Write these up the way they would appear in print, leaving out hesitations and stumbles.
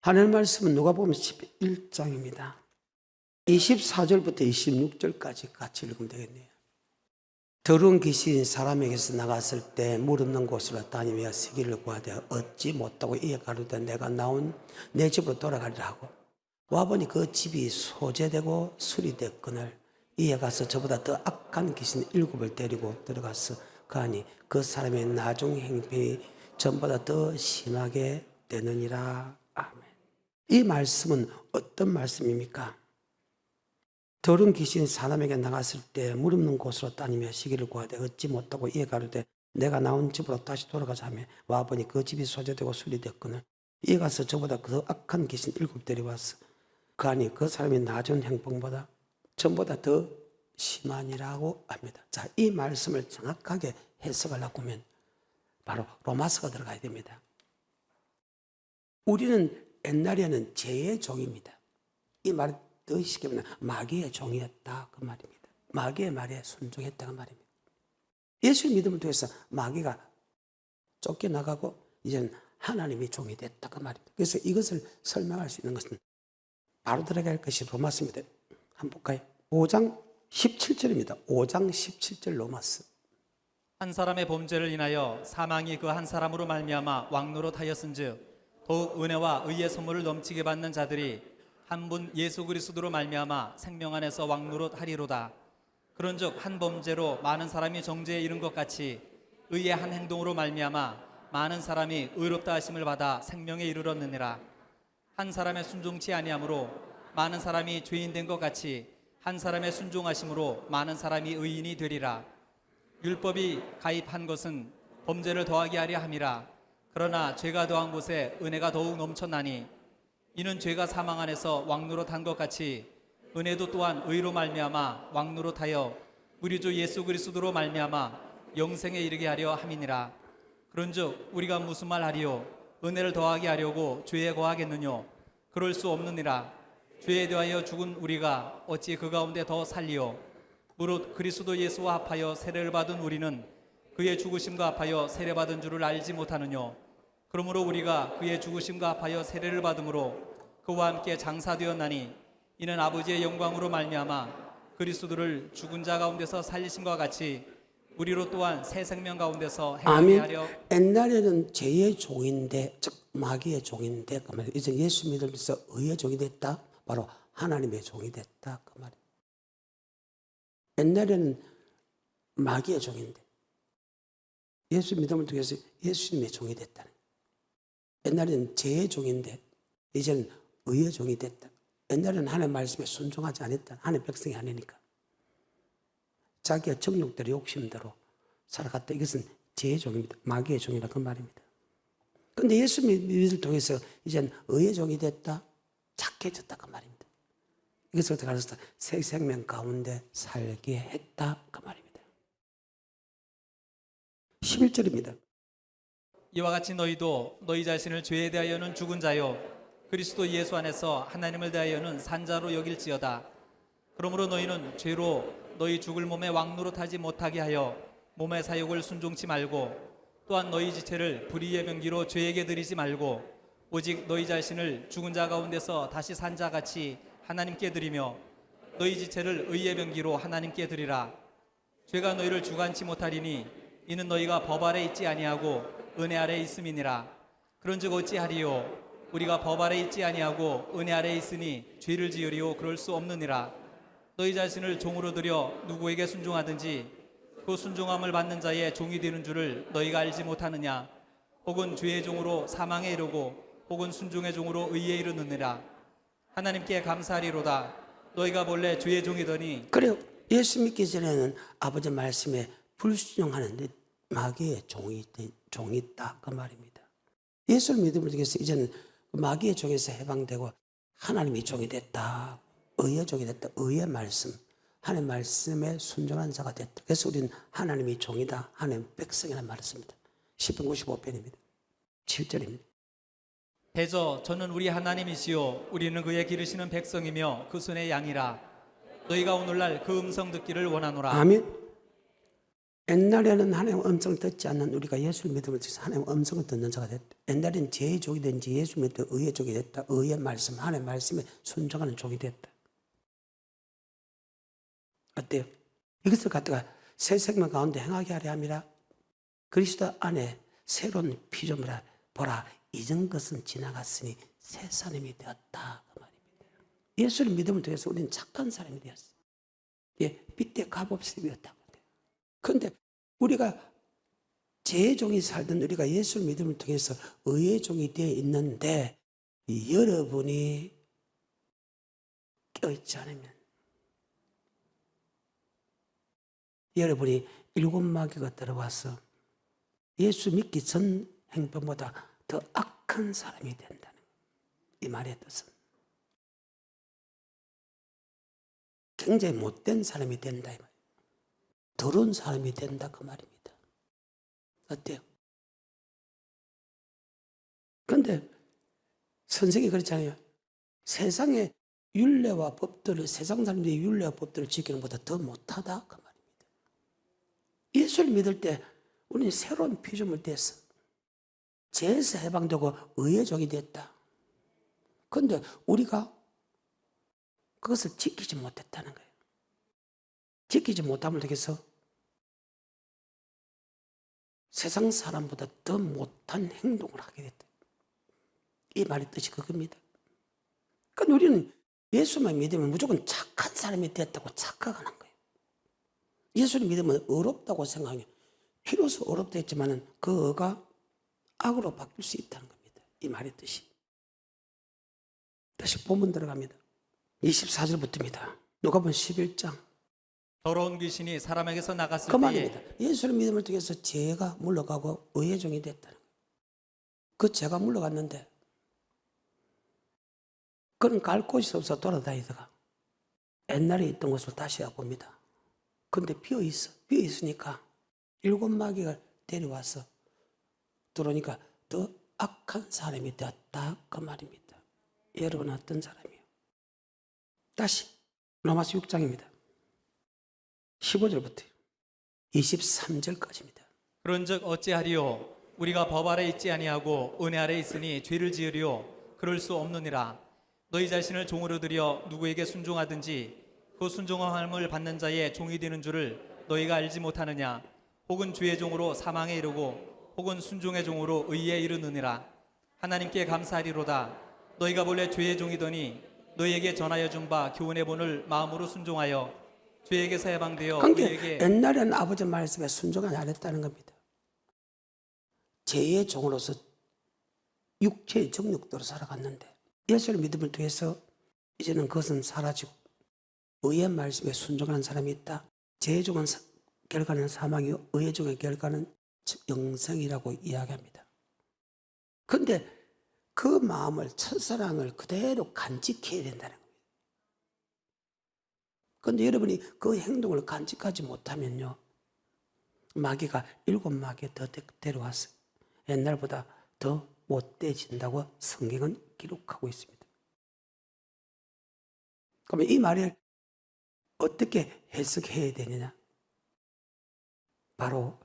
하나님 말씀은 누가복음 11장입니다. 24절부터 26절까지 같이 읽으면 되겠네요. 더러운 귀신이 사람에게서 나갔을 때 물 없는 곳으로 다니며 시기를 구하되 얻지 못하고 이에 가로되 내가 나온 내 집으로 돌아가리라 하고 와보니 그 집이 소재되고 수리됐거늘 이에 가서 저보다 더 악한 귀신 7을 데리고 들어가서 가니 그 사람의 나중 행편이 전보다 더 심하게 되느니라. 아멘. 이 말씀은 어떤 말씀입니까? 더러운 귀신이 사람에게 나갔을 때 물 없는 곳으로 다니며 시기를 구하되 얻지 못하고 이에 가로되 내가 나온 집으로 다시 돌아가자며 와보니 그 집이 소재되고 수리됐거늘 이에 가서 저보다 더 악한 귀신 7 데려와서 가니 그 사람이 나중 행방보다 전보다 더 심하니라고 합니다. 자, 이 말씀을 정확하게 해석하려고 하면 바로 로마서가 들어가야 됩니다. 우리는 옛날에는 죄의 종입니다. 이 말을 더 쉽게 말하면 마귀의 종이었다 그 말입니다. 마귀의 말에 순종했다 그 말입니다. 예수의 믿음을 통해서 마귀가 쫓겨나가고 이제는 하나님의 종이 됐다 그 말입니다. 그래서 이것을 설명할 수 있는 것은 바로 들어갈 것이 로마서입니다. 한번 볼까요? 5장 17절입니다. 5장 17절 로마서. 한 사람의 범죄를 인하여 사망이 그 한 사람으로 말미암아 왕노릇하였은즉 더욱 은혜와 의의 선물을 넘치게 받는 자들이 한 분 예수 그리스도로 말미암아 생명 안에서 왕노릇하리로다. 그런즉 한 범죄로 많은 사람이 정죄에 이른 것 같이 의의 한 행동으로 말미암아 많은 사람이 의롭다 하심을 받아 생명에 이르렀느니라. 한 사람의 순종치 아니함으로 많은 사람이 죄인 된 것 같이 한 사람의 순종하심으로 많은 사람이 의인이 되리라. 율법이 가입한 것은 범죄를 더하게 하려 함이라. 그러나 죄가 더한 곳에 은혜가 더욱 넘쳤나니 이는 죄가 사망 안에서 왕노릇한 것 같이 은혜도 또한 의로 말미암아 왕노릇하여 우리 주 예수 그리스도로 말미암아 영생에 이르게 하려 함이니라. 그런즉 우리가 무슨 말 하리요? 은혜를 더하게 하려고 죄에 거하겠느뇨? 그럴 수 없느니라. 죄에 대하여 죽은 우리가 어찌 그 가운데 더 살리요? 무릇 그리스도 예수와 합하여 세례를 받은 우리는 그의 죽으심과 합하여 세례받은 줄을 알지 못하느뇨? 그러므로 우리가 그의 죽으심과 합하여 세례를 받음으로 그와 함께 장사되었나니 이는 아버지의 영광으로 말미암아 그리스도를 죽은 자 가운데서 살리심과 같이 우리로 또한 새 생명 가운데서 행하게 하려. 옛날에는 죄의 종인데 즉 마귀의 종인데 그 말이에요. 이제 예수 믿으면서 의의 종이 됐다. 바로 하나님의 종이 됐다 그 말이에요. 옛날에는 마귀의 종인데 예수 믿음을 통해서 예수님의 종이 됐다는 거예요. 옛날에는 죄의 종인데 이제는 의의 종이 됐다. 옛날에는 하나님의 말씀에 순종하지 않았다. 하나님의 백성이 아니니까. 자기의 정욕대로 욕심대로 살아갔다. 이것은 죄의 종입니다. 마귀의 종이라 그 말입니다. 그런데 예수 믿음을 통해서 이제는 의의 종이 됐다. 착해졌다 그 말입니다. 이것을 어떻게 알았다? 새 생명 가운데 살게 했다 그 말입니다. 11절입니다. 이와 같이 너희도 너희 자신을 죄에 대하여는 죽은 자요 그리스도 예수 안에서 하나님을 대하여는 산 자로 여길지어다. 그러므로 너희는 죄로 너희 죽을 몸에 왕노릇하지 못하게 하여 몸의 사욕을 순종치 말고 또한 너희 지체를 불의의 병기로 죄에게 드리지 말고 오직 너희 자신을 죽은 자 가운데서 다시 산 자같이 하나님께 드리며 너희 지체를 의의 병기로 하나님께 드리라. 죄가 너희를 주관치 못하리니 이는 너희가 법 아래 있지 아니하고 은혜 아래 있음이니라. 그런즉 어찌하리요? 우리가 법 아래 있지 아니하고 은혜 아래 있으니 죄를 지으리요? 그럴 수 없느니라. 너희 자신을 종으로 들여 누구에게 순종하든지 그 순종함을 받는 자의 종이 되는 줄을 너희가 알지 못하느냐? 혹은 죄의 종으로 사망에 이르고 혹은 순종의 종으로 의에 이르느니라. 하나님께 감사하리로다. 너희가 본래 죄의 종이더니. 그래요. 예수 믿기 전에는 아버지 말씀에 불순종하는데 마귀의 종이 있다 그 말입니다. 예수를 믿음을 통해서 이제는 마귀의 종에서 해방되고 하나님의 종이 됐다. 의의 종이 됐다. 의의 말씀, 하나님의 말씀에 순종한 자가 됐다. 그래서 우리는 하나님의 종이다. 하나님의 백성이라는 말을 씁니다. 시편 95편입니다. 7절입니다. 대저 저는 우리 하나님이시요 우리는 그의 기르시는 백성이며 그 손의 양이라. 너희가 오늘날 그 음성 듣기를 원하노라. 아멘. 옛날에는 하나님 음성을 듣지 않는 우리가 예수를 믿음을 통해서 하나님 음성을 듣는 자가 됐다. 옛날에는 죄의 족이 된지 예수 믿을 때 의의 족이 됐다. 의의 말씀, 하나님의 말씀에 순종하는 족이 됐다. 어때요? 이것을 갖다가 새 생명 가운데 행하게 하려 함이라. 그리스도 안에 새로운 피조물아 보라 이전 것은 지나갔으니 새 사람이 되었다 그 말입니다. 예수를 믿음을 통해서 우리는 착한 사람이 되었어요. 예, 빛의 값없이 되었다고. 그런데 우리가 죄의 종이 살던 우리가 예수를 믿음을 통해서 의의 종이 되어 있는데 여러분이 깨어있지 않으면 여러분이 일곱 마귀가 들어와서 예수 믿기 전 행편보다 더 악한 사람이 된다는 이 말의 뜻은 굉장히 못된 사람이 된다 이 말이에요. 더러운 사람이 된다 그 말입니다. 어때요? 그런데 선생이 그렇잖아요. 세상의 율례와 법들을 세상 사람들의 율례와 법들을 지키는 것보다 더 못하다 그 말입니다. 예수를 믿을 때 우리는 새로운 피조물 됐어. 죄에서 해방되고 의의 종이 됐다. 그런데 우리가 그것을 지키지 못했다는 거예요. 지키지 못함을 통해서 세상 사람보다 더 못한 행동을 하게 됐다. 이 말의 뜻이 그겁니다. 그러니까 우리는 예수만 믿으면 무조건 착한 사람이 됐다고 착각하는 거예요. 예수를 믿으면 어렵다고 생각하면 비로소 어렵다 했지만 그 어가 악으로 바뀔 수 있다는 겁니다. 이 말의 뜻이. 다시 본문 들어갑니다. 24절부터입니다. 누가복음 11장. 더러운 귀신이 사람에게서 나갔을 그 때에 말입니다. 예수를 믿음을 통해서 죄가 물러가고 의의 종이 됐다는 거예요. 그 죄가 물러갔는데 그는 갈 곳이 없어 돌아다니다가 옛날에 있던 곳을 다시 와봅니다. 그런데 비어있어. 비어있으니까 일곱 마귀가 데려와서 들어오니까 더 악한 사람이 되었다 그 말입니다. 여러분 어떤 사람이에요? 다시 로마서 6장입니다. 15절부터 23절까지입니다. 그런즉 어찌하리요 우리가 법 아래 있지 아니하고 은혜 아래 있으니 죄를 지으리요 그럴 수 없느니라. 너희 자신을 종으로 들여 누구에게 순종하든지 그 순종함을 받는 자의 종이 되는 줄을 너희가 알지 못하느냐. 혹은 죄의 종으로 사망에 이르고 혹은 순종의 종으로 의에 이르느니라. 하나님께 감사하리로다. 너희가 본래 죄의 종이더니 너희에게 전하여 준 바 교훈의 본을 마음으로 순종하여 죄에게서 해방되어 그러니까 의에게. 옛날에는 아버지 말씀에 순종을 안 했다는 겁니다. 죄의 종으로서 육체의 정욕대로 살아갔는데 예수를 믿음을 통해서 이제는 그것은 사라지고 의의 말씀에 순종하는 사람이 있다. 죄의 종은 결과는 사망이요 의의 종의 결과는 영생이라고 이야기합니다. 그런데 그 마음을 첫사랑을 그대로 간직해야 된다는 겁니다. 그런데 여러분이 그 행동을 간직하지 못하면요 마귀가 일곱 마귀 더 데려왔어요. 옛날보다 더 못돼진다고 성경은 기록하고 있습니다. 그러면 이 말을 어떻게 해석해야 되느냐? 바로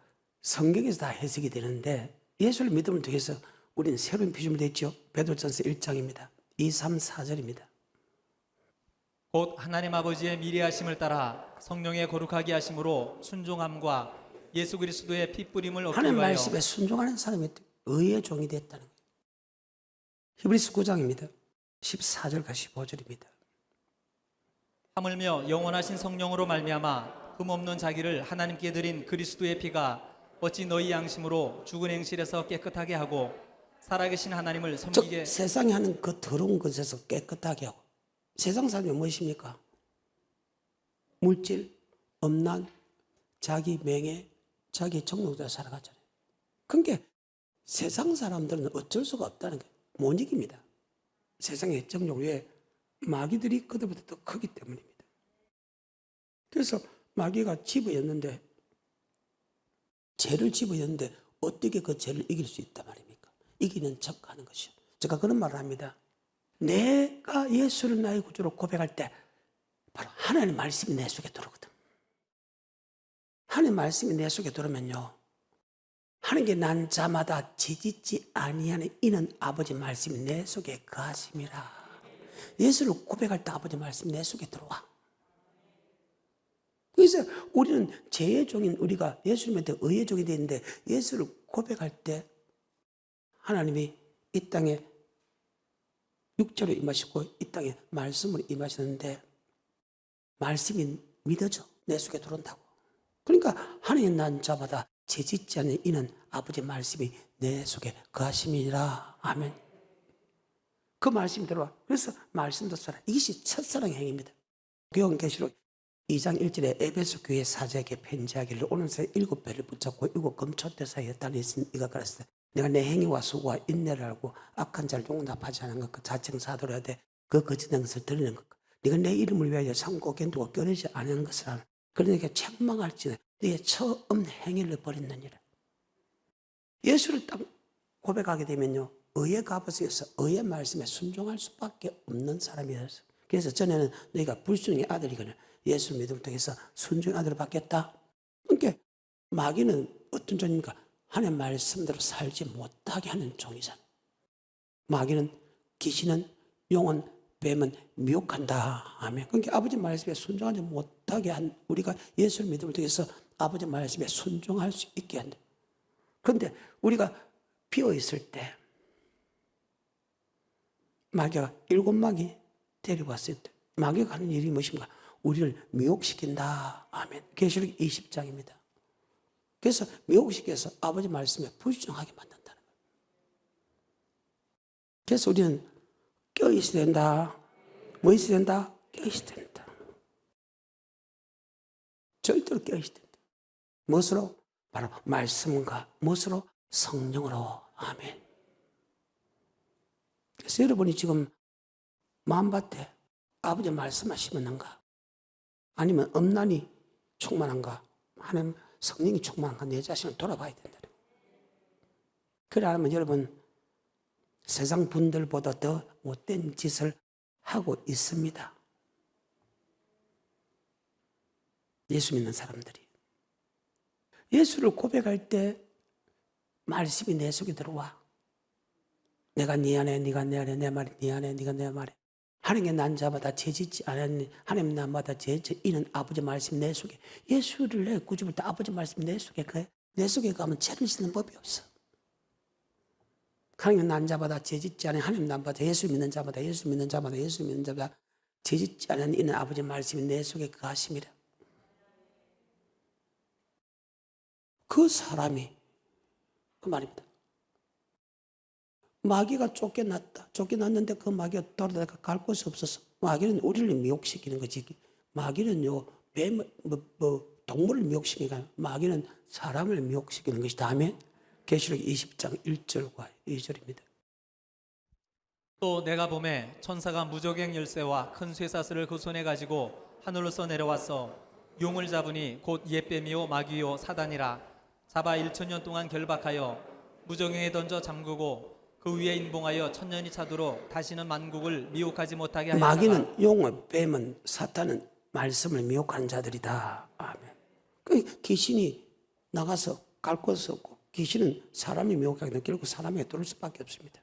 성경에서 다 해석이 되는데 예수를 믿음을 통해서 우리는 새로운 피조물이 됐죠. 베드로전서 1장입니다. 2, 3, 4절입니다. 곧 하나님 아버지의 미리하심을 따라 성령의 거룩하게 하심으로 순종함과 예수 그리스도의 피 뿌림을 얻기 하나님 위하여 말씀에 순종하는 사람이 의의 종이 됐다는 거예요. 히브리서 9장입니다. 14절과 15절입니다. 하물며 영원하신 성령으로 말미암아 흠없는 자기를 하나님께 드린 그리스도의 피가 어찌 너희 양심으로 죽은 행실에서 깨끗하게 하고 살아계신 하나님을 즉 섬기게. 세상에 하는 그 더러운 것에서 깨끗하게 하고. 세상 사람이 무엇입니까? 물질, 엄난, 자기 명예, 자기 정욕대로 살아가잖아요. 그러니까 세상 사람들은 어쩔 수가 없다는 게 못 이깁니다. 세상의 정욕 외에 마귀들이 그들보다 더 크기 때문입니다. 그래서 마귀가 집어였는데 죄를 집어였는데 어떻게 그 죄를 이길 수 있단 말입니까? 이기는 척하는 것이요. 제가 그런 말을 합니다. 내가 예수를 나의 구주로 고백할 때 바로 하나님의 말씀이 내 속에 들어오거든. 하나님 말씀이 내 속에 들어오면요, 하나님께 난 자마다 지짓지 아니하는 이는 아버지 말씀이 내 속에 거하심이라. 예수를 고백할 때 아버지 말씀이 내 속에 들어와. 그래서 우리는 죄의 종인 우리가 예수님한테 의의 종이 되는데, 예수를 고백할 때 하나님이 이 땅에 육체로 임하시고 이 땅에 말씀으로 임하시는데, 말씀이 믿어져 내 속에 들어온다고. 그러니까 하나님 난 자마다 죄짓지 않는 이는 아버지 말씀이 내 속에 거하심이라. 아멘. 그 말씀이 들어와. 그래서 말씀도 써라. 이것이 첫사랑의 행위입니다. 요한계시록 2장 1절에 에베소 교회 사자에게 편지하기를 오는 새 7배를 붙잡고 7 금초대 사이에 다니신 이가 그랬을 때, 내가 내 행위와 수고와 인내를 알고 악한 자를 용납하지 않은 것, 그 자청 사도를 하되 그 거짓된 것을 드리는 것, 네가 내 이름을 위하여 참고 견두고 끊이지 않은 것을 하는, 그러니까 책망할지는 네의 처음 행위를 버렸느니라. 예수를 딱 고백하게 되면요, 의의 값에서 의의 말씀에 순종할 수밖에 없는 사람이었어요. 그래서 전에는 너희가 불순종의 아들이거늘 예수 믿음을 통해서 순종의 아들을 받겠다. 그러니까 마귀는 어떤 종입니까? 하나님의 말씀대로 살지 못하게 하는 종이잖아. 마귀는, 귀신은, 용은, 뱀은 미혹한다. 아멘. 그러니까 아버지 말씀에 순종하지 못하게 한 우리가 예수를 믿음을 통해서 아버지 말씀에 순종할 수 있게 한다. 그런데 우리가 비어있을 때 마귀가 7마귀 데려왔을 때 마귀가 하는 일이 무엇인가? 우리를 미혹시킨다. 아멘. 계시록 20장입니다. 그래서 미혹시켜서 아버지 말씀에 불순종하게 만든다는 거예요. 그래서 우리는 껴있어야 된다. 뭐 있어야 된다? 껴있어야 된다. 절대로 껴있어야 된다. 무엇으로? 바로 말씀과 무엇으로? 성령으로. 아멘. 그래서 여러분이 지금 마음밭에 아버지 말씀하시는가? 아니면 엄난이 충만한가? 하나님 성령이 충만한가? 내 자신을 돌아봐야 된다. 그래 하면 여러분 세상 분들보다 더 못된 짓을 하고 있습니다. 예수 믿는 사람들이. 예수를 고백할 때 말씀이 내 속에 들어와. 내가 네 안에, 네가 내 안에, 내 말이 네 안에, 네가 내 말에. 하나님의 난 자마다 죄짓지 않았니? 하나님 나마다 죄짓지 이는 아버지 말씀 내 속에. 예수를 내 구주볼 때 아버지 말씀 내 속에 그 내 속에 가면 죄를 짓는 법이 없어. 하나님 난 자마다 죄짓지 않은 하나님 나마다 예수 믿는 자마다 예수 믿는 자마다 예수 믿는 자마다 죄짓지 않은 이는 아버지 말씀이 내 속에 거하심이라. 그 사람이 그 말입니다. 마귀가 쫓겨났다. 쫓겨났는데 그 마귀가 돌아다가 갈 곳이 없었어. 마귀는 우리를 미혹시키는 거지. 마귀는요, 동물을 미혹시키니까 마귀는 사람을 미혹시키는 것이 다음에 계시록 20장 1절과 2절입니다. 또 내가 보매 천사가 무저갱 열쇠와 큰 쇠사슬을 그 손에 가지고 하늘로서 내려와서 용을 잡으니 곧 옛뱀이요 마귀요 사단이라. 잡아 1000년 동안 결박하여 무저갱에 던져 잠그고 그 위에 인봉하여 1000년이 차도록 다시는 만국을 미혹하지 못하게 하였다가. 마귀는 용은 뱀은 사탄은 말씀을 미혹하는 자들이다. 아멘. 그 귀신이 나가서 갈 곳이 없고 귀신은 사람이 미혹하게 느끼고 사람에게 들어올 수밖에 없습니다.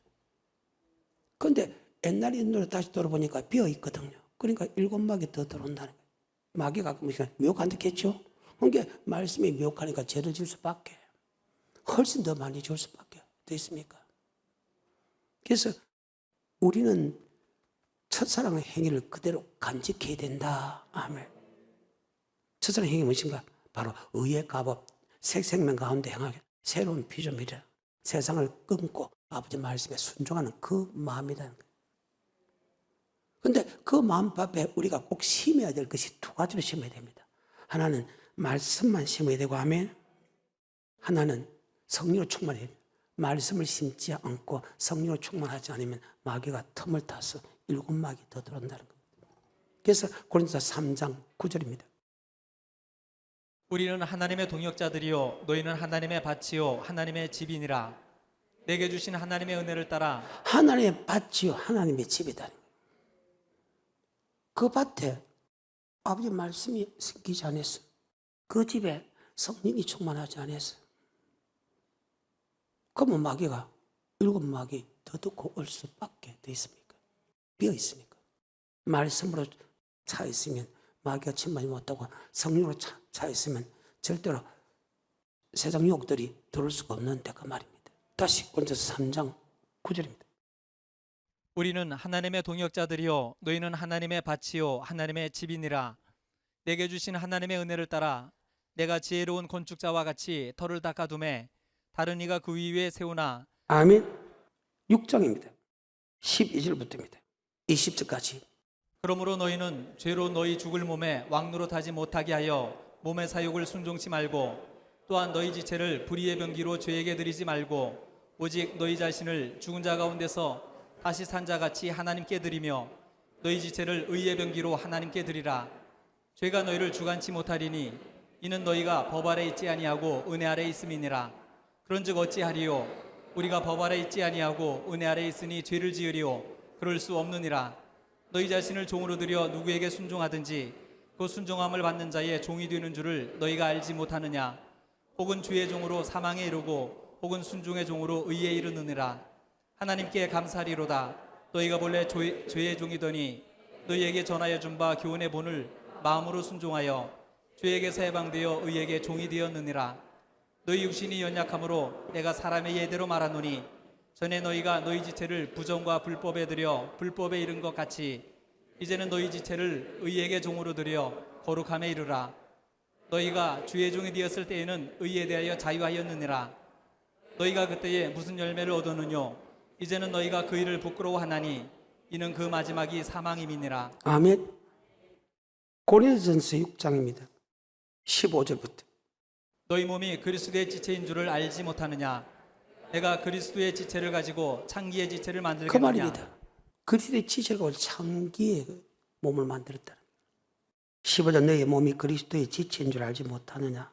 그런데 옛날 인도로 다시 돌아보니까 비어있거든요. 그러니까 7마귀 더 들어온다는 거예요. 마귀가 미혹한다겠죠? 그러니까 말씀이 미혹하니까 죄를 질 수밖에, 훨씬 더 많이 줄 수밖에 되겠습니까? 그래서 우리는 첫사랑의 행위를 그대로 간직해야 된다. 아멘. 첫사랑의 행위 무엇인가? 바로 의의 값업, 새 생명 가운데 행하게 새로운 피조물이라. 세상을 끊고 아버지 말씀에 순종하는 그 마음이라는 거예요. 그런데 그 마음 앞에 우리가 꼭 심어야 될 것이 2가지로 심어야 됩니다. 하나는 말씀만 심어야 되고, 아멘. 하나는 성령으로 충만해야 됩니다. 말씀을 심지 않고 성령으로 충만하지 않으면 마귀가 틈을 타서 7마귀 더 들어온다는 겁니다. 그래서 고린도서 3장 9절입니다. 우리는 하나님의 동역자들이요 너희는 하나님의 밭이요 하나님의 집이니라. 내게 주신 하나님의 은혜를 따라. 하나님의 밭이요 하나님의 집이다. 그 밭에 아버지 말씀이 생기지 않았어. 그 집에 성령이 충만하지 않아서. 그러면 마귀가 7마귀 더 듣고 올 수밖에 더 있습니까? 비어 있으니까. 말씀으로 차 있으면 마귀가 침몰이 못하고 성령으로 차 있으면 절대로 세상 유혹들이 들어올 수가 없는데 그 말입니다. 다시 고린도서 3장 9절입니다. 우리는 하나님의 동역자들이요 너희는 하나님의 밭이요 하나님의 집이니라. 내게 주신 하나님의 은혜를 따라 내가 지혜로운 건축자와 같이 터를 닦아두매 다른 이가 그 위에 세우나. 아멘. 6장입니다. 12절부터입니다. 20절까지. 그러므로 너희는 죄로 너희 죽을 몸에 왕노로 타지 못하게 하여 몸의 사욕을 순종치 말고 또한 너희 지체를 불의의 병기로 죄에게 드리지 말고 오직 너희 자신을 죽은 자 가운데서 다시 산 자같이 하나님께 드리며 너희 지체를 의의 병기로 하나님께 드리라. 죄가 너희를 주관치 못하리니 이는 너희가 법 아래 있지 아니하고 은혜 아래 있음이니라. 그런즉 어찌하리요? 우리가 법 아래 있지 아니하고 은혜 아래 있으니 죄를 지으리요? 그럴 수 없느니라. 너희 자신을 종으로 들여 누구에게 순종하든지 그 순종함을 받는 자의 종이 되는 줄을 너희가 알지 못하느냐? 혹은 죄의 종으로 사망에 이르고 혹은 순종의 종으로 의에 이르느니라. 하나님께 감사리로다. 너희가 본래 죄의 종이더니 너희에게 전하여 준 바 교훈의 본을 마음으로 순종하여 죄에게서 해방되어 의에게 종이 되었느니라. 너희 육신이 연약함으로 내가 사람의 예대로 말하노니 전에 너희가 너희 지체를 부정과 불법에 들여 불법에 이른 것 같이 이제는 너희 지체를 의에게 종으로 들여 거룩함에 이르라. 너희가 주의 종이 되었을 때에는 의에 대하여 자유하였느니라. 너희가 그때에 무슨 열매를 얻었느뇨? 이제는 너희가 그 일을 부끄러워하나니 이는 그 마지막이 사망임이니라. 아멘. 고린도전서 6장입니다. 15절부터. 너희 몸이 그리스도의 지체인 줄을 알지 못하느냐? 내가 그리스도의 지체를 가지고 창기의 지체를 만들겠느냐? 그 말입니다. 그리스도의 지체를 가지고 창기의 몸을 만들었다. 15절 너희 몸이 그리스도의 지체인 줄 알지 못하느냐?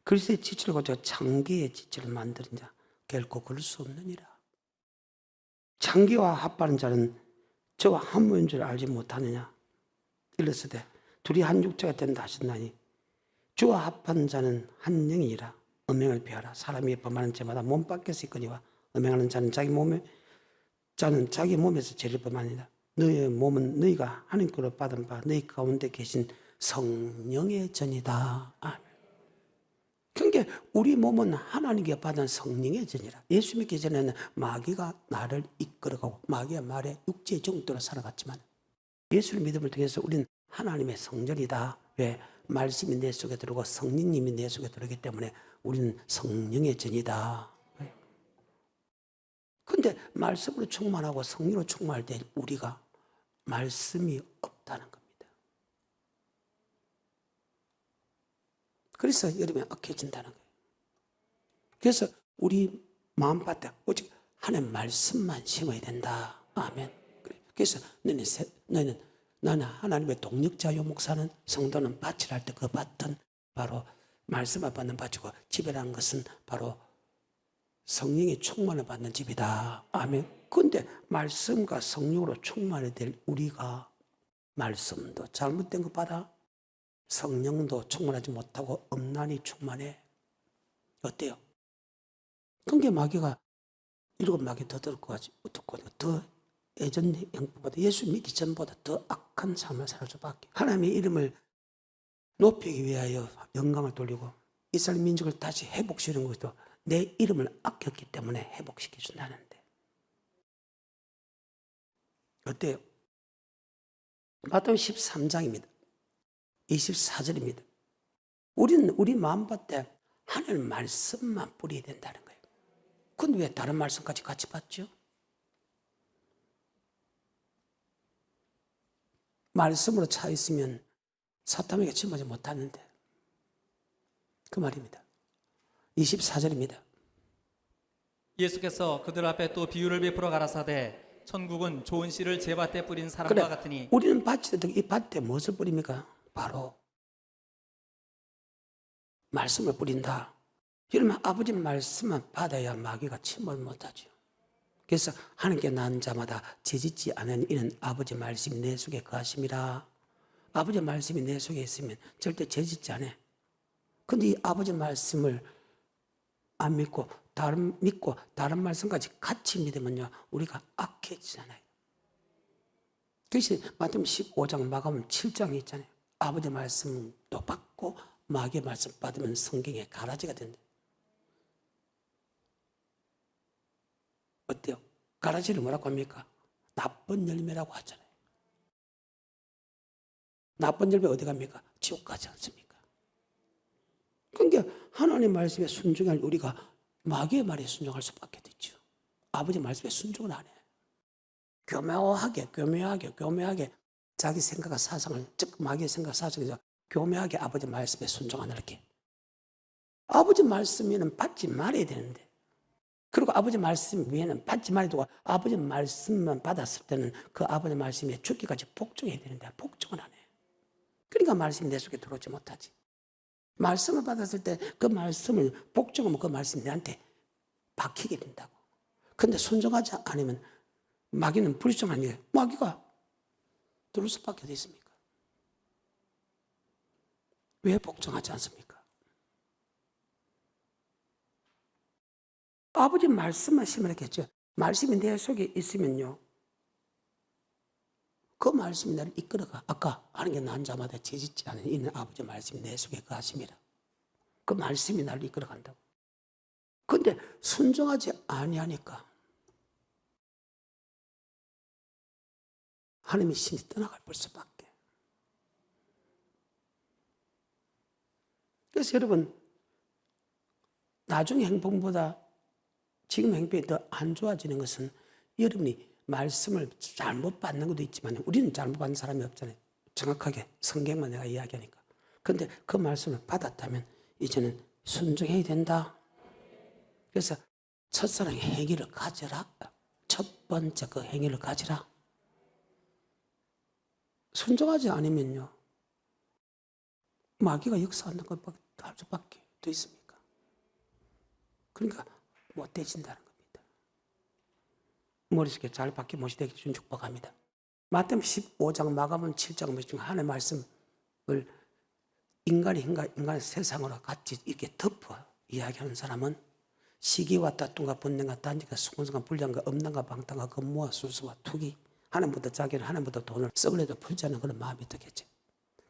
그리스도의 지체를 가지고 창기의 지체를 만드느냐? 결코 그럴 수 없느니라. 창기와 합하는 자는 저와 한 몸인 줄 알지 못하느냐? 일렀으되 둘이 한 육체가 된다 하셨나니 주와 합한 자는 한 영이라. 음행을 피하라. 사람이 범하는 죄마다 몸 밖에서 있거니와 음행하는 자는 자기 몸에서 죄를 범하니라. 너희의 몸은 너희가 하나님께로 받은 바 너희 가운데 계신 성령의 전이다. 아멘. 그러니까 우리 몸은 하나님께 받은 성령의 전이라. 예수 믿기 전에는 마귀가 나를 이끌어가고 마귀의 말에 육체의 정도로 살아갔지만 예수를 믿음을 통해서 우리는 하나님의 성전이다. 왜? 말씀이 내 속에 들어오고 성령님이 내 속에 들어오기 때문에 우리는 성령의 전이다. 그런데 말씀으로 충만하고 성령으로 충만할 때 우리가 말씀이 없다는 겁니다. 그래서 여름에 악해진다는 거예요. 그래서 우리 마음밭에 오직 하나님의 말씀만 심어야 된다. 아멘. 그래서 너희는 나는 하나님의 동력자요 목사는 성도는 밭을 할 때 그 밭은 바로 말씀을 받는 밭이고 집이라는 것은 바로 성령의 충만을 받는 집이다. 아멘. 그런데 말씀과 성령으로 충만해야 될 우리가 말씀도 잘못된 것 받아 성령도 충만하지 못하고 엄난히 충만해. 어때요? 그게 마귀가 7마귀 더 듣고 더 예전 형보다 예수 믿기 전보다 더 악한 삶을 살 수밖에. 하나님의 이름을 높이기 위하여 영광을 돌리고 이스라엘 민족을 다시 회복시키는 것도 내 이름을 아꼈기 때문에 회복시켜 준다는데 어때요? 마태복음 13장입니다. 24절입니다. 우리는 우리 마음밭에 하나님 말씀만 뿌려야 된다는 거예요. 근데 왜 다른 말씀까지 같이 받죠? 말씀으로 차 있으면 사탄에게 침하지 못하는데 그 말입니다. 24절입니다. 예수께서 그들 앞에 또 비유를 베풀어 가라사대 천국은 좋은 씨를 제 밭에 뿌린 사람과 같으니. 우리는 밭이 이 밭에 무엇을 뿌립니까? 바로 말씀을 뿌린다. 이러면 아버지 말씀만 받아야 마귀가 침몰 못하죠. 그래서 하나님께 난 자마다 죄짓지 않은 이는 아버지 말씀이 내 속에 거하심이라. 아버지 말씀이 내 속에 있으면 절대 죄짓지 않아. 근데 이 아버지 말씀을 안 믿고 다른 말씀까지 같이 믿으면요, 우리가 악해지잖아요. 그래서 마태복음 15장 마가복음 7장이 있잖아요. 아버지 말씀도 받고 마귀의 말씀 받으면 성경의 가라지가 된다. 어때요? 가라지를 뭐라고 합니까? 나쁜 열매라고 하잖아요. 나쁜 열매 어디 갑니까? 지옥 가지 않습니까? 그러니까 하나님 말씀에 순종할 우리가 마귀의 말에 순종할 수밖에 없죠. 아버지 말씀에 순종을 안 해요. 교묘하게 자기 생각과 사상을, 즉 마귀의 생각 사상에서 교묘하게 아버지 말씀에 순종하는 이렇게. 아버지 말씀 위에는 받지 말아야 되는데, 그리고 아버지 말씀 위에는 받지 말아야 되고, 아버지 말씀만 받았을 때는 그 아버지 말씀에 죽기까지 복종해야 되는데 복종을 안 해요. 그러니까 말씀이 내 속에 들어오지 못하지. 말씀을 받았을 때 그 말씀을 복종하면 그 말씀이 내한테 박히게 된다고. 근데 순종하지 않으면 마귀는 불순종하니까 마귀가 들어올 수밖에 없습니까? 왜 복종하지 않습니까? 아버지 말씀만 심으랬겠죠. 말씀이 내 속에 있으면요, 그 말씀이 나를 이끌어가. 아까 하는 게 난 자마다 죄짓지 않은 이는 아버지 말씀이 내 속에 거하심이라. 그 말씀이 나를 이끌어간다고. 그런데 순종하지 아니하니까 하나님의 신이 떠나갈 수밖에. 그래서 여러분, 나중의 행복보다 지금 행복이 더 안 좋아지는 것은 여러분이 말씀을 잘못 받는 것도 있지만 우리는 잘못 받는 사람이 없잖아요. 정확하게 성경만 내가 이야기하니까. 그런데 그 말씀을 받았다면 이제는 순종해야 된다. 그래서 첫사랑의 행위를 가져라. 첫 번째 그 행위를 가지라. 순종하지 않으면요, 마귀가 역사하는 것 할 수밖에 더 있습니까? 그러니까 못되진다는 겁니다. 머릿속에 잘 박혀 못되게 준 축복합니다. 마태복음 15장, 마가복음 7장 보시면 하나님의 말씀을 인간의 세상으로 같이 이렇게 덮어 이야기하는 사람은 시기와 다툼과 분쟁과 단지가 수군성과 불량과 엄난과 방탕과 건모와 수수와 투기, 하나님보다 자기를 하나님보다 돈을 썩을래도 풀지 않는 그런 마음이 있겠지.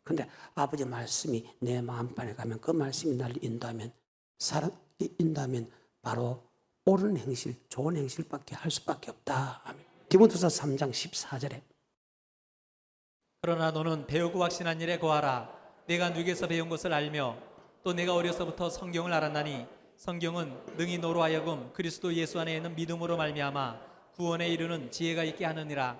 근데 아버지 말씀이 내 마음판에 가면 그 말씀이 나를 인도하면, 사람이 인도하면 바로 옳은 행실, 좋은 행실밖에 할 수밖에 없다. 디모데후서 3장 14절에 그러나 너는 배우고 확신한 일에 거하라. 내가 누구에서 배운 것을 알며 또 내가 어려서부터 성경을 알았나니 성경은 능히 너로 하여금 그리스도 예수 안에 있는 믿음으로 말미암아 구원에 이르는 지혜가 있게 하느니라.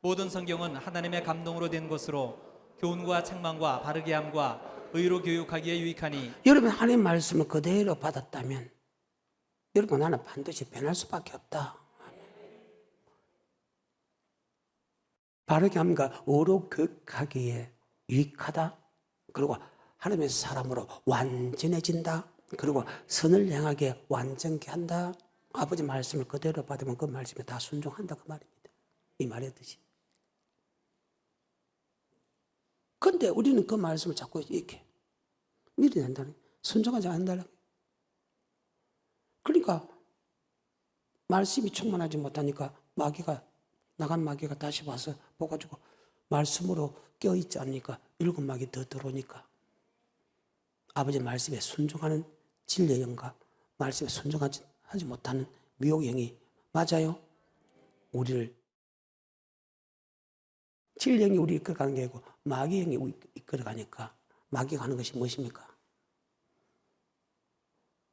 모든 성경은 하나님의 감동으로 된 것으로 교훈과 책망과 바르게 함과 의로 교육하기에 유익하니. 여러분 하나님 말씀을 그대로 받았다면 여러분 나는 반드시 변할 수밖에 없다. 바르게 함과 의로 교육하기에 유익하다. 그리고 하나님의 사람으로 완전해진다. 그리고 선을 향하게 완전케 한다. 아버지 말씀을 그대로 받으면 그 말씀에 다 순종한다 그 말입니다. 이 말의 뜻이. 그런데 우리는 그 말씀을 자꾸 이렇게 밀어낸다는, 순종하지 않는다는. 그러니까 말씀이 충만하지 못하니까 나간 마귀가 다시 와서 보가지고 말씀으로 껴있지 않으니까 일곱 마귀 더 들어오니까 아버지 말씀에 순종하는 진리의 영과 말씀에 순종하지 못하는 미혹의 영이, 맞아요? 진리의 영이 우리 이끌어가는 게 아니고 마귀의 영이 우리 이끌어가니까 마귀가 하는 것이 무엇입니까?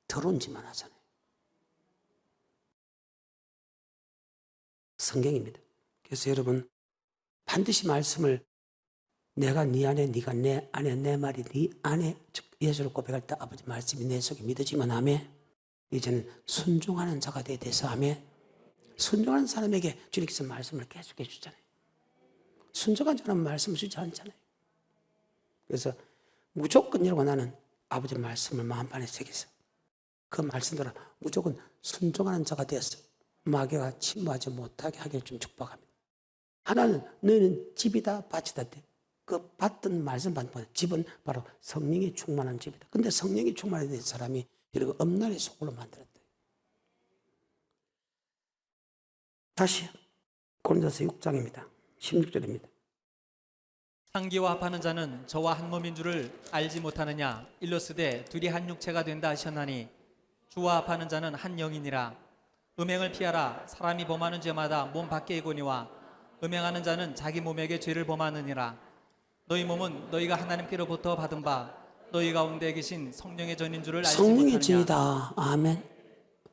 더러운 짓만 하잖아요. 성경입니다. 그래서 여러분 반드시 말씀을 내가 네 안에, 네가 내 안에, 내 말이 네 안에, 즉 예수를 고백할 때 아버지 말씀이 내 속에 믿어지면 아멘. 이제는 순종하는 자가 돼서 아멘. 순종하는 사람에게 주님께서 말씀을 계속해 주잖아요. 순종하지 않으면 말씀을 주지 않잖아요. 그래서 무조건 여러분 나는 아버지 말씀을 마음판에 새겨서 그 말씀대로 무조건 순종하는 자가 되어서 마귀가 침범하지 못하게 하기를 좀 축복합니다. 하나는 너희는 집이다 밭이다 돼. 그 받던 말씀 받는 집은 바로 성령이 충만한 집이다. 근데 성령이 충만한 사람이 여러분 엄난의 속으로 만들었다. 다시 고린도서 6장입니다. 16절입니다. 상기와 합하는 자는 저와 한 몸인 줄을 알지 못하느냐. 일러스되 둘이 한 육체가 된다 하셨나니 주와 합하는 자는 한 영이니라. 음행을 피하라. 사람이 범하는 죄마다 몸 밖에 있거니와 음행하는 자는 자기 몸에게 죄를 범하느니라. 너희 몸은 너희가 하나님께로부터 받은 바 너희 가운데 계신 성령의 전인 줄을 알지 성령의 못하느냐. 전이다. 아멘.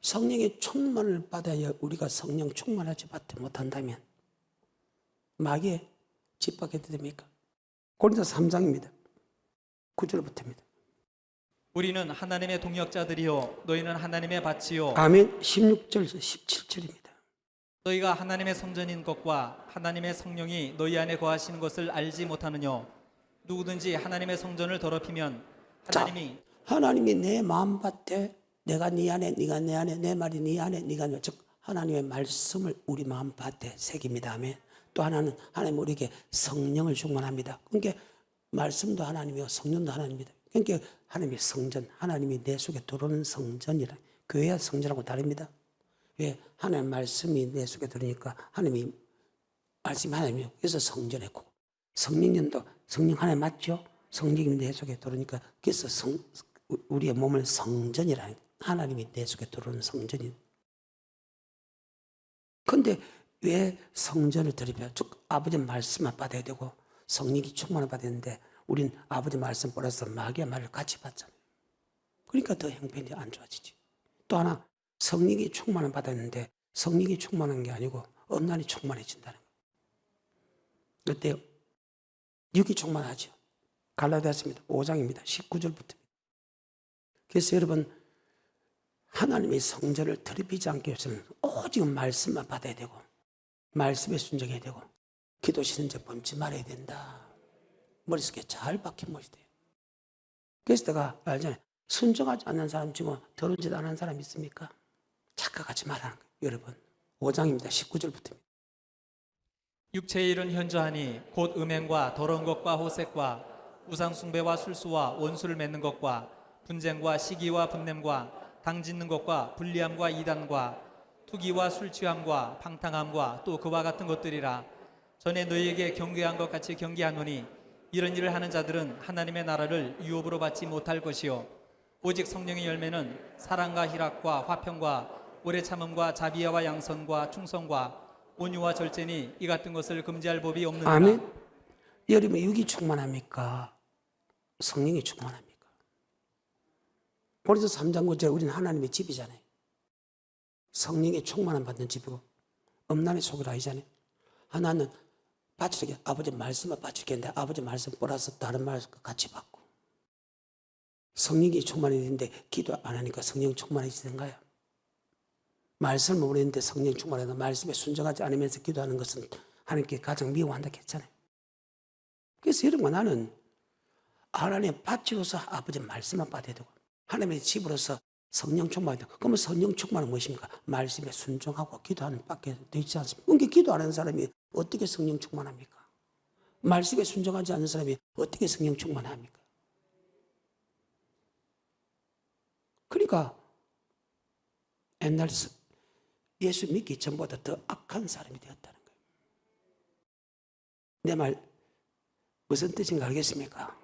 성령의 충만을 받아야 우리가 성령 충만하지 받지 못한다면 마귀의 짓밟게 됩니까? 고린도서 3장입니다. 9절부터입니다. 우리는 하나님의 동역자들이요 너희는 하나님의 밭이요 아멘. 16절에서 17절입니다. 너희가 하나님의 성전인 것과 하나님의 성령이 너희 안에 거하시는 것을 알지 못하느뇨. 누구든지 하나님의 성전을 더럽히면 하나님이 내 마음밭에 내가 네 안에 네가 내 안에 내 말이 네 안에 네가 내, 즉 하나님의 말씀을 우리 마음밭에 새깁니다. 아멘. 또 하나는 하나님 우리에게 성령을 충만합니다. 그러니까 말씀도 하나님이고 성령도 하나님입니다. 그러니까 하나님의 성전, 하나님이 내 속에 들어오는 성전이라. 교회와 성전하고 다릅니다. 왜? 하나님의 말씀이 내 속에 들으니까 하나님이 말씀이 하나님이요. 그래서 성전했고 성령님도 성령 하나님 맞죠? 성령이 내 속에 들어오니까 그래서 우리의 몸을 성전이라. 하나님이 내 속에 들어오는 성전이. 그런데 왜 성전을 드리며 즉 아버지 말씀만 받아야 되고 성령이 충만을 받아야 되는데 우린 아버지 말씀 플러스 마귀의 말을 같이 받잖아요. 그러니까 더 형편이 안 좋아지지. 또 하나 성령이 충만을 받았는데 성령이 충만한 게 아니고 엄난이 충만해진다는 거예요. 어때요? 육이 충만하죠. 갈라디아서입니다. 5장입니다. 19절부터. 그래서 여러분 하나님의 성전을 더럽히지 않기 위해서는 오직 말씀만 받아야 되고 말씀에 순종해야 되고 기도 신은적 범치 말아야 된다. 머릿속에 잘 박힌 것이 돼요. 그래서 내가 알잖아요. 순종하지 않는 사람 치고 더러운 짓 안 하는 사람 있습니까? 착각하지 말라는 거예요. 여러분 5장입니다. 19절부터. 육체의 일은 현저하니 곧 음행과 더러운 것과 호색과 우상 숭배와 술수와 원수를 맺는 것과 분쟁과 시기와 분냄과 당짓는 것과 불리함과 이단과 투기와 술 취함과 방탕함과 또 그와 같은 것들이라. 전에 너희에게 경계한 것 같이 경계하노니 이런 일을 하는 자들은 하나님의 나라를 유업으로 받지 못할 것이요 오직 성령의 열매는 사랑과 희락과 화평과 오래 참음과 자비와 양선과 충성과 온유와 절제니 이 같은 것을 금지할 법이 없느니라. 아멘. 여러분 육이 충만합니까? 성령이 충만합니까? 고린도서 3장 9절 우리는 하나님의 집이잖아요. 성령의 충만함 받는 집이고 엄난의 속이라 하잖아요. 하나는 바치게 아버지 말씀을 바치겠는데 아버지 말씀 플러스 다른 말씀 같이 받고 성령이 충만해지는데 기도 안 하니까 성령 충만해지는가요? 말씀을 모르는데 성령 충만해서 말씀에 순종하지 않으면서 기도하는 것은 하나님께 가장 미워한다 했잖아요. 그래서 여러분 나는 하나님의 밭으로서 아버지 말씀만 받아야 되고 하나님의 집으로서 성령 충만해야 되고 그러면 성령 충만은 무엇입니까? 말씀에 순종하고 기도하는 밖에 되지 않습니까? 그러니까 기도 안 하는 사람이 어떻게 성령 충만합니까? 말씀에 순종하지 않는 사람이 어떻게 성령 충만합니까? 그러니까 옛날 예수 믿기 전보다 더 악한 사람이 되었다는 거예요. 내 말 무슨 뜻인가 알겠습니까?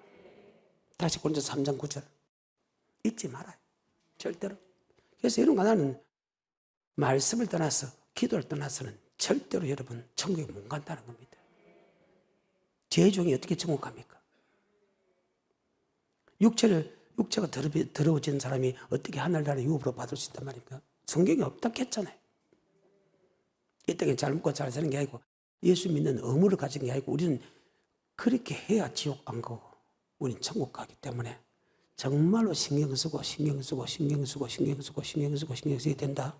다시 고린도서 3장 9절 잊지 말아요. 절대로. 그래서 이런 거 나는 말씀을 떠나서 기도를 떠나서는 절대로 여러분 천국에 못 간다는 겁니다. 죄 중에 어떻게 천국 갑니까? 육체가 더러워진 사람이 어떻게 하늘나라 유업으로 받을 수 있단 말입니까? 성경이 없다 했잖아요. 이 땅에 잘 먹고 잘 사는 게 아니고 예수 믿는 의무를 가진 게 아니고 우리는 그렇게 해야 지옥 안 가고 우리는 천국 가기 때문에 정말로 신경 쓰고 써야 된다.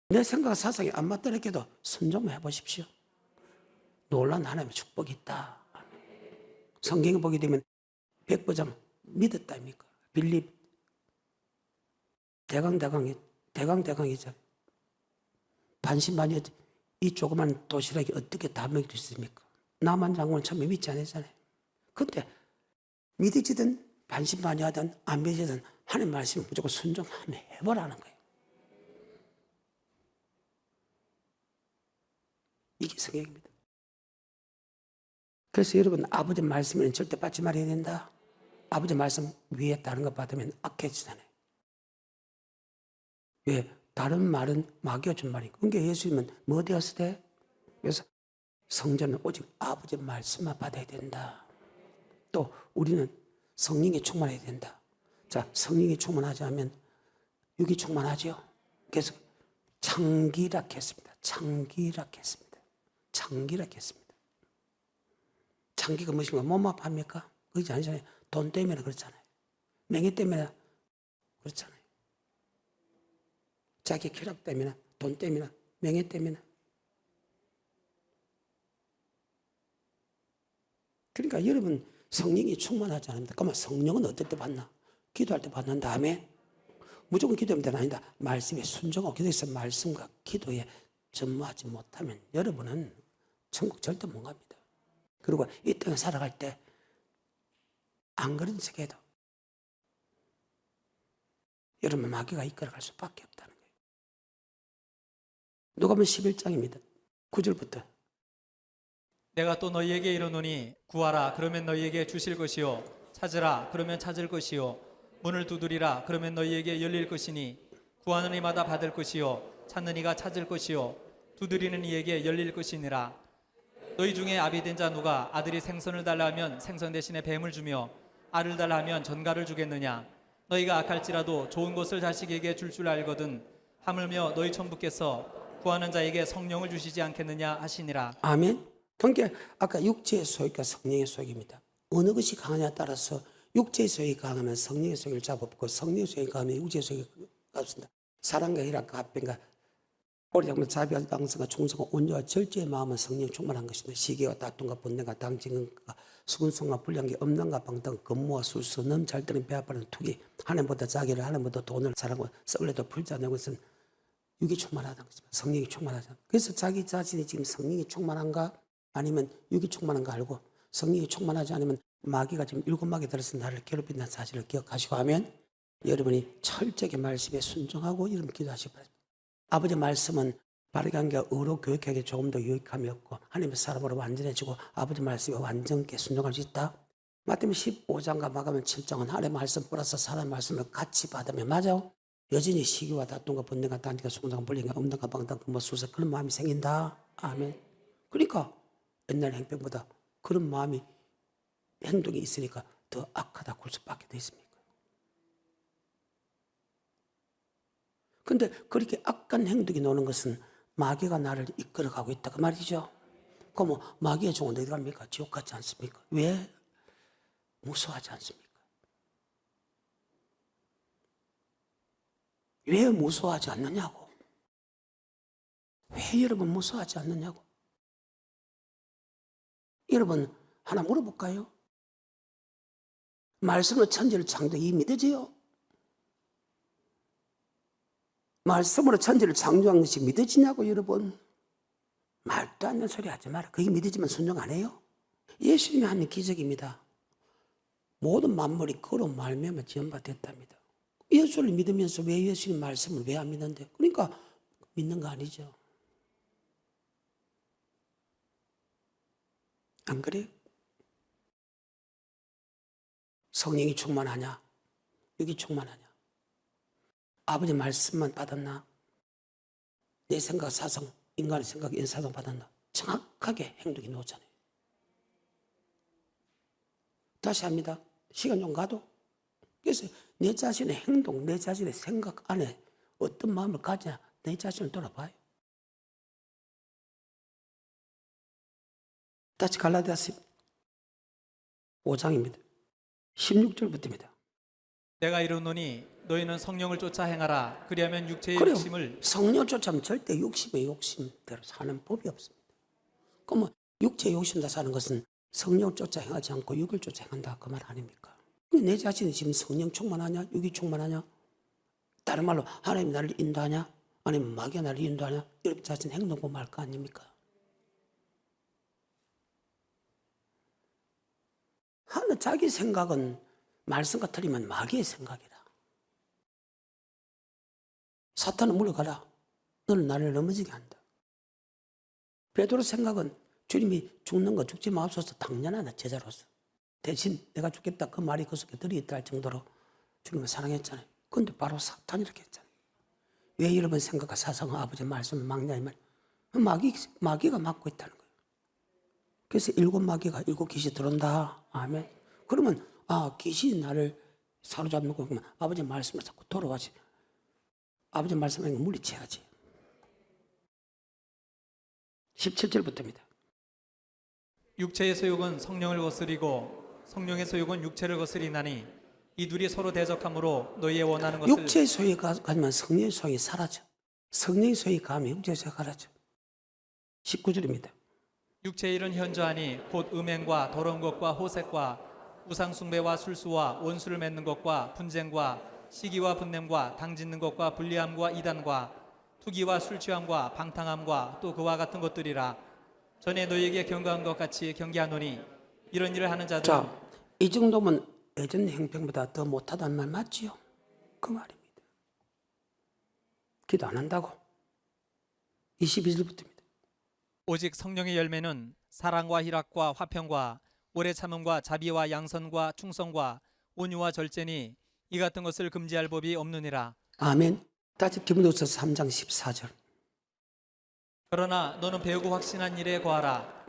내 생각 사상이 안 맞더라 해도 순종만 해보십시오. 놀라운 하나님의 축복이 있다. 성경에 보게 되면 백부장 믿었다입니까? 빌립 대강이죠. 반신반의 이 조그만 도시락이 어떻게 다 먹일 수 있습니까? 남한 장군은 처음에 믿지 않았잖아요. 근데 믿어지든 반신반의하든 안 믿어지든 하나님 말씀을 무조건 순종하면 해보라는 거예요. 이게 성경입니다. 그래서 여러분 아버지 말씀에는 절대 받지 말아야 된다. 아버지 말씀 위에 다른 거 받으면 악해지잖아요. 왜? 다른 말은 마귀가 준 말이고. 그러니까 예수님은 뭐 되었을 때? 그래서 성전은 오직 아버지 말씀만 받아야 된다. 또 우리는 성령에 충만해야 된다. 자, 성령에 충만하지 않으면 육이 충만하죠. 그래서 창기락했습니다. 창기락했습니다. 창기락했습니다. 창기가 무엇인가? 몸 아파합니까? 그렇지 않잖아요. 돈 때문에 그렇잖아요. 명예 때문에 그렇잖아요. 자기 쾌락 때문에, 돈 때문에, 명예 때문에. 그러니까 여러분 성령이 충만하지 않습니다. 그러면 성령은 어떨 때 받나? 기도할 때 받는 다음에 무조건 기도하면 되는 아니다. 말씀에 순종하고 기도해서 말씀과 기도에 전무하지 못하면 여러분은 천국 절대 못 갑니다. 그리고 이 땅에 살아갈 때 안 그런 척해도 여러분 마귀가 이끌어갈 수밖에 없다는 거예요. 누가복음 11장입니다. 9절부터. 내가 또 너희에게 이르노니 구하라 그러면 너희에게 주실 것이요 찾으라 그러면 찾을 것이요 문을 두드리라 그러면 너희에게 열릴 것이니 구하는 이마다 받을 것이요 찾는 이가 찾을 것이요 두드리는 이에게 열릴 것이니라. 너희 중에 아비된 자 누가 아들이 생선을 달라 하면 생선 대신에 뱀을 주며 알을 달라 하면 전갈을 주겠느냐. 너희가 악할지라도 좋은 것을 자식에게 줄 알거든 하물며 너희 천부께서 구하는 자에게 성령을 주시지 않겠느냐 하시니라. 아멘. 그러니까 아까 육체의 소욕과 성령의 소욕입니다. 어느 것이 강하냐에 따라서 육체의 소욕이 강하면 성령의 소욕을 잡았고 성령의 소욕이 강하면 육체의 소욕이 없습니다. 사랑과 희락과 합병과 오래장면 자비와 당성과 충성과 온유와 절제의 마음은 성령이 충만한 것입니다. 시기와 다툼과 분쟁과 당징과 수근성과 불량기 엄난과 방탕 근무와 술수 넘잘때는 배아파는 투기 하나님보다 자기를 하나님보다 돈을 사랑하고 썩을래도 풀지 않는 것은 육이 충만하다는 것입니다. 성령이 충만하다. 그래서 자기 자신이 지금 성령이 충만한가 아니면 육이 충만한가 알고 성령이 충만하지 않으면 마귀가 지금 7마귀 들어서 나를 괴롭힌다는 사실을 기억하시고 하면 여러분이 철저하게 말씀에 순종하고 여러분 기도하시기 바랍니다. 아버지 말씀은 바르게 한 게 의로 교육하게 조금 더 유익함이 없고 하나님의 사람으로 완전해지고 아버지 말씀에 완전하게 순종할 수 있다. 마태복음 15장과 마가복음 7장은 하나님의 말씀 플러스 사람의 말씀을 같이 받으면 맞아. 여전히 시기와 다툼과 분쟁과 단지가 수군장과 불량과 엄당과 방탕 뭐 수사 그런 마음이 생긴다. 아멘. 그러니까 옛날 행병보다 그런 마음이 행동이 있으니까 더 악하다 굴 수밖에 더 있습니까? 근데 그렇게 악한 행동이 나오는 것은 마귀가 나를 이끌어가고 있다 그 말이죠. 그럼 뭐 마귀의 종은 어디 갑니까? 지옥 같지 않습니까? 왜 무서워하지 않습니까? 왜 무서워하지 않느냐고. 왜 여러분 무서워하지 않느냐고. 여러분 하나 물어볼까요? 말씀으로 천지를 창조이 믿어져요? 말씀으로 천지를 창조한 것이 믿어지냐고 여러분. 말도 안 되는 소리 하지 마라. 그게 믿어지면 순종 안 해요? 예수님이 하는 기적입니다. 모든 만물이 그로 말미암아 지연받았답니다. 예수를 믿으면서 왜 예수님 말씀을 왜 안 믿는데? 그러니까 믿는 거 아니죠. 안 그래요? 성령이 충만하냐? 육이 충만하냐? 아버지 말씀만 받았나? 내 생각, 사상, 인간의 생각, 인사상 받았나? 정확하게 행동이 나오잖아요. 다시 합니다. 시간 좀 가도. 그래서 내 자신의 행동, 내 자신의 생각 안에 어떤 마음을 가지냐? 내 자신을 돌아봐요. 다시 갈라디아서 5장입니다. 16절부터입니다. 내가 이르노니 너희는 성령을 쫓아 행하라. 그리하면 육체의 그래요. 욕심을 성령 쫓아면 절대 욕심의 욕심대로 사는 법이 없습니다. 그러면 육체의 욕심대로 사는 것은 성령을 쫓아 행하지 않고 육을 쫓아 행한다 그 말 아닙니까? 내 자신이 지금 성령 충만하냐? 육이 충만하냐? 다른 말로 하나님이 나를 인도하냐? 아니면 마귀가 나를 인도하냐? 여러분 자신 행동 보면 알 거 아닙니까? 하나 자기 생각은 말씀과 틀리면 마귀의 생각이라. 사탄은 물러가라. 너는 나를 넘어지게 한다. 베드로 생각은 주님이 죽는 거 죽지 마옵소서 당연하다 제자로서. 대신 내가 죽겠다 그 말이 그 속에 들어있다 할 정도로 주님을 사랑했잖아요. 그런데 바로 사탄이 이렇게 했잖아요. 왜 여러분 생각과 사상과 아버지의 말씀을 막냐 이 말. 마귀가 막고 있다는 거예요. 그래서 7 마귀가 7 귀신이 들어온다. 아멘. 그러면 귀신이 나를 사로잡는 거 그러면 아버지의 말씀을 자꾸 돌아와지. 아버지의 말씀을 물리쳐야지. 17절부터입니다. 육체의 소욕은 성령을 거스리고 성령의 소욕은 육체를 거스리나니 이 둘이 서로 대적함으로 너희의 원하는 것을 육체의 소욕이 가면 성령의 소욕이 사라져. 성령의 소욕이 가면 육체의 소욕이 사라져. 19절입니다. 육체의 일은 현저하니 곧 음행과 더러운 것과 호색과 우상숭배와 술수와 원수를 맺는 것과 분쟁과 시기와 분냄과 당짓는 것과 불리함과 이단과 투기와 술취함과 방탕함과 또 그와 같은 것들이라. 전에 너희에게 경고한 것 같이 경계하노니 이런 일을 하는 자들은 자, 이 정도면 예전 행평보다 더 못하다는 말 맞지요? 그 말입니다. 기도 안 한다고. 22절부터입니다. 오직 성령의 열매는 사랑과 희락과 화평과 오래 참음과 자비와 양선과 충성과 온유와 절제니 이 같은 것을 금지할 법이 없느니라. 아멘. 다시 디모데후서 3장 14절. 그러나 너는 배우고 확신한 일에 거하라.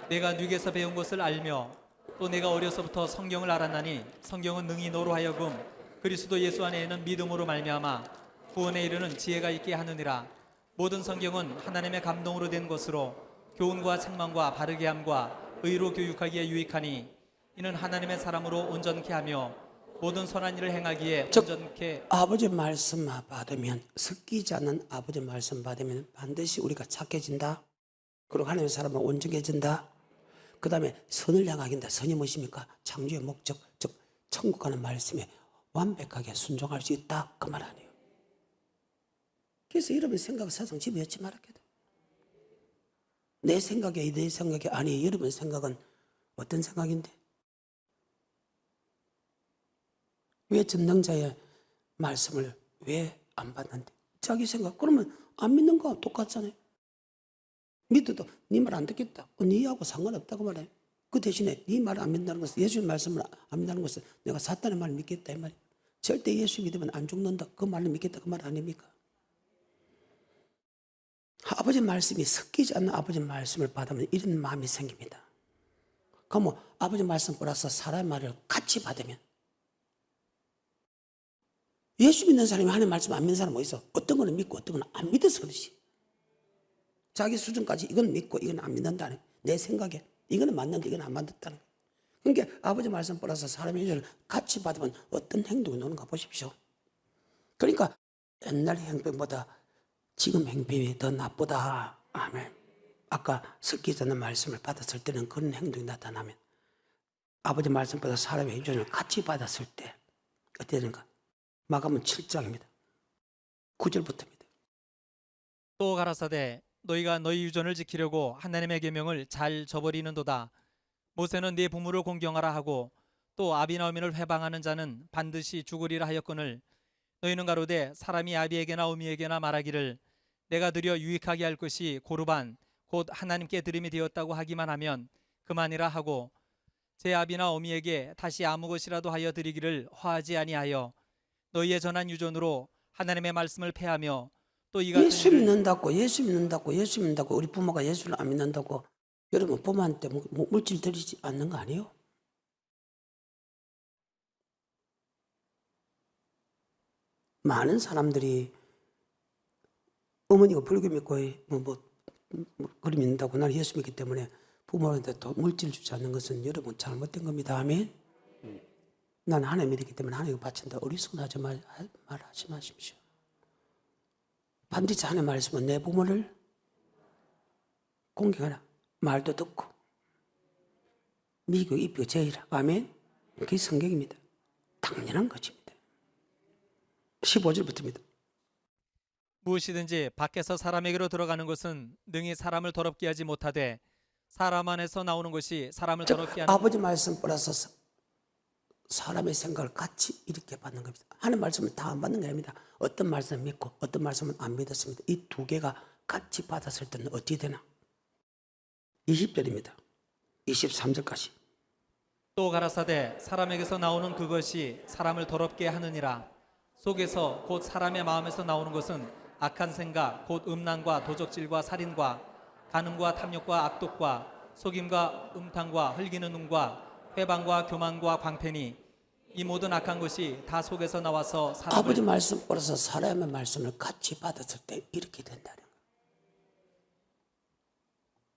내가 네게서 배운 것을 알며 또 내가 어려서부터 성경을 알았나니 성경은 능히 너로 하여금 그리스도 예수 안에 있는 믿음으로 말미암아 구원에 이르는 지혜가 있게 하느니라. 모든 성경은 하나님의 감동으로 된 것으로 교훈과 책망과 바르게 함과 의로 교육하기에 유익하니 이는 하나님의 사람으로 온전케 하며 모든 선한 일을 행하기에 온전케. 아버지 말씀 받으면 섞이지 않는 아버지 말씀 받으면 반드시 우리가 착해진다. 그리고 하나님의 사람은 온전해진다. 그 다음에 선을 향하긴다. 선이 무엇입니까? 창조의 목적, 즉 천국 가는 말씀에 완벽하게 순종할 수 있다. 그 말 아니에요. 그래서 여러분 생각 사상 집어넣지 말아도 내 생각이 내 생각이 아니 여러분 생각은 어떤 생각인데? 왜 전능자의 말씀을 왜 안 받는데? 자기 생각 그러면 안 믿는 거 똑같잖아요. 믿어도 네 말 안 듣겠다. 네하고 상관없다고 말해. 그 대신에 네 말을 안 믿는다는 것은 예수의 말씀을 안 믿는다는 것은 내가 사탄의 말을 믿겠다 이 말이에요. 절대 예수 믿으면 안 죽는다. 그 말을 믿겠다 그 말 아닙니까? 아버지 말씀이 섞이지 않는 아버지 말씀을 받으면 이런 마음이 생깁니다. 그러면 아버지 말씀 플러스 사람의 말을 같이 받으면 예수 믿는 사람이 하나님 말씀 안 믿는 사람 뭐 있어? 어떤 거는 믿고 어떤 거는 안 믿어서 그렇지. 자기 수준까지 이건 믿고 이건 안 믿는다는 내 생각에 이거는 맞는데 이건 안 맞는다는 거예요. 그러니까 아버지 말씀 플러스 사람의 의견을 같이 받으면 어떤 행동이 나오는가 보십시오. 그러니까 옛날 행편보다 지금 행편이 더 나쁘다. 아멘. 아까 섞이지 않는 말씀을 받았을 때는 그런 행동이 나타나면 아버지 말씀보다 사람의 의견을 같이 받았을 때 어떻게 되는가? 마가복음 7장입니다. 9절부터입니다. 또 가라사대 너희가 너희 유전을 지키려고 하나님의 계명을 잘 저버리는도다. 모세는 네 부모를 공경하라 하고 또 아비나 어미를 회방하는 자는 반드시 죽으리라 하였거늘 너희는 가로되 사람이 아비에게나 어미에게나 말하기를 내가 드려 유익하게 할 것이 고르반 곧 하나님께 드림이 되었다고 하기만 하면 그만이라 하고 제 아비나 어미에게 다시 아무 것이라도 하여 드리기를 허하지 아니하여 너희의 전한 유전으로 하나님의 말씀을 폐하며 또 이 같은 예수 일을 믿는다고 우리 부모가 예수를 안 믿는다고 여러분 부모한테 물질 드리지 않는 거 아니에요? 많은 사람들이 어머니가 불교 믿고 그리 믿는다고 나는 예수 믿기 때문에 부모한테 또 물질 주지 않는 것은 여러분 잘못된 겁니다. 아멘. 나는 하나님 믿기 때문에 하나님을 바친다. 어리석은 말하지 마십시오. 반드시 하나님 말씀은 내 부모를 공경하라. 말도 듣고 미국 입히고 제의라. 아멘. 그게 성경입니다. 당연한 것입니다. 15절부터입니다. 무엇이든지 밖에서 사람에게로 들어가는 것은 능히 사람을 더럽게 하지 못하되 사람 안에서 나오는 것이 사람을 더럽게 하는 아버지 말씀 플러스 사람의 생각을 같이 이렇게 받는 겁니다. 하는 말씀을 다 안 받는 게 아닙니다. 어떤 말씀을 믿고 어떤 말씀은 안 믿었습니다. 이 두 개가 같이 받았을 때는 어떻게 되나? 20절입니다. 23절까지. 또 가라사대 사람에게서 나오는 그것이 사람을 더럽게 하느니라. 속에서 곧 사람의 마음에서 나오는 것은 악한 생각 곧 음란과 도적질과 살인과 간음과 탐욕과 악독과 속임과 음탕과 흘기는 눈과 회방과 교만과 광패니 이 모든 악한 것이 다 속에서 나와서 사람을 아버지 말씀 벌어서 사람의 말씀을 같이 받았을 때 이렇게 된다는 거예요.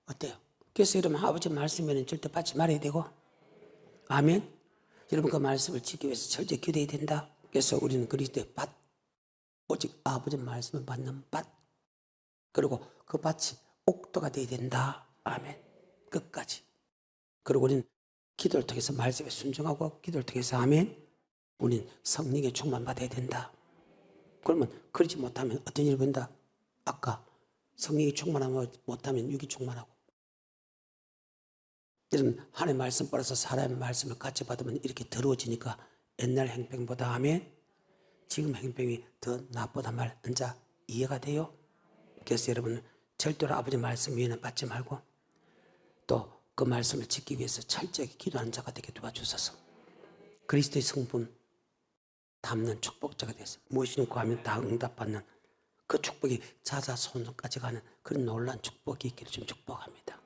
어때요? 그래서 여러분 아버지 말씀에는 절대 받지 말아야 되고, 아멘. 여러분 그 말씀을 지키기 위해서 철저히 기도해야 된다. 그래서 우리는 그리스도의 밭, 오직 아버지 말씀을 받는 밭, 그리고 그 밭이 옥도가 되어야 된다. 아멘. 끝까지. 그리고 우리는 기도를 통해서 말씀에 순종하고 기도를 통해서 아멘. 우리는 성령의 충만 받아야 된다. 그러면 그러지 못하면 어떤 일이 본다? 아까 성령이 충만하면 못하면 육이 충만하고. 여러분 하나님의 말씀 벌어서 사람의 말씀을 같이 받으면 이렇게 더러워지니까 옛날 행병보다 아멘. 지금 행병이 더 나쁘단 말 언제 이해가 돼요? 그래서 여러분 절대로 아버지 말씀 위에는 받지 말고 또 그 말씀을 지키기 위해서 철저히 기도하는 자가 되게 도와주소서. 그리스도의 성분 담는 축복자가 되어서 무엇이든 구하면 다 응답받는 그 축복이 자자손손까지 가는 그런 놀라운 축복이 있기를 좀 축복합니다.